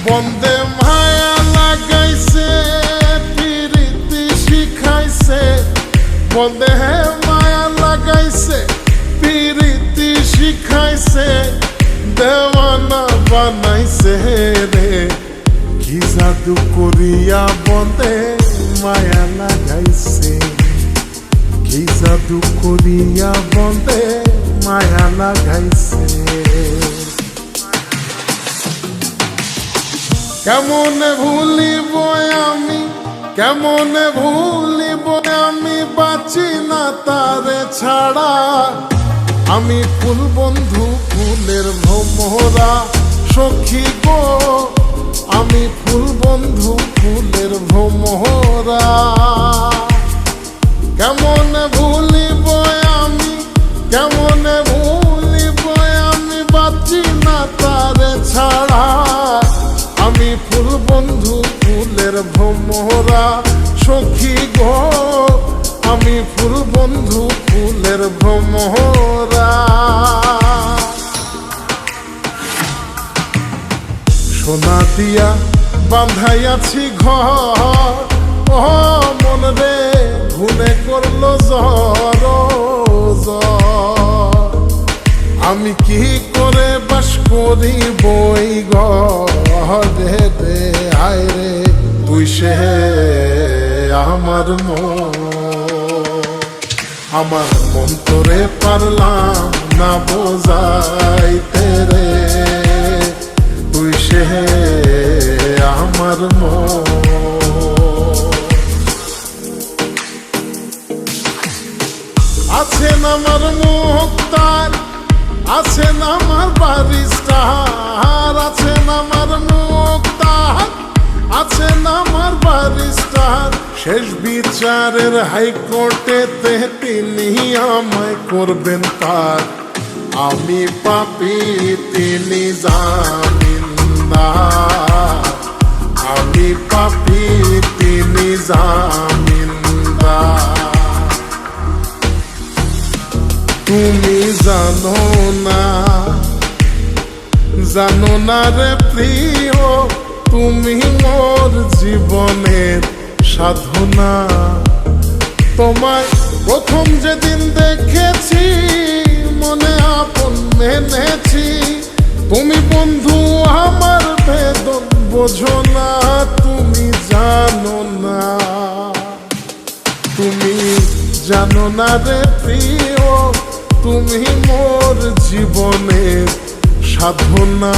বন্দে মায়া লাগাইছে প্রীতি শিখাইছে, বন্দে মায়া লাগাইছে প্রীতি শিখাইছে, দেওয়ানা বানাইছে রে। কি জাদু করিয়া বন্দে মায়া লাগাইছে, কি জাদু করিয়া বন্দে মায়া লাগাইছে। কেমনে ভুলিব আমি, কেমনে ভুলিব আমি, বাঁচি না তারে ছাড়া। আমি ফুল বন্ধু ফুলের ভ্রমরা সখী গো, আমি ফুল বন্ধু ফুলের ভ্রমরা। কেমনে ভুলিব আমি, কেমনে ভুলিব আমি, বাঁচি না তারে ছাড়া। আমি ফুল বন্ধু ফুলের ভ্রমরা সখী গো, আমি ফুল বন্ধু ফুলের ভ্রমরা। সোনা দিয়া বাঁধাইয়াছি ঘর, ও মন রে ঘুনে করলো জ্বর জ্বর। আমি কি করে বাস করি বই ঘরে রে, আয় রে তুই সে আমার মন তোরে পারলাম না বোঝাইতে রে, তুই সে আমার আছেন আমার মুক্তার, আছেন আমার বারিস্টার, আছেন আমার মুক্তার, আছেন আমার বারিস্টার। শেষ বিচারের হাইকোর্টেতে তিনি আমায় করবেন পার। আমি পাপী তিনি জামিনদার, আমি পাপী তিনি জামিনদার। তুমি জানো না, জানো না রে প্রিয়, তুমি মোর জীবনের সাধনা। তোমায় প্রথম যেদিন দেখেছি মনে আপন মেনেছি, তুমি বন্ধু আমার বেদন বোঝো না, তুমি জানো না, তুমি জানো না রে প্রিয়, তুমি মোর জীবনের সাধনা।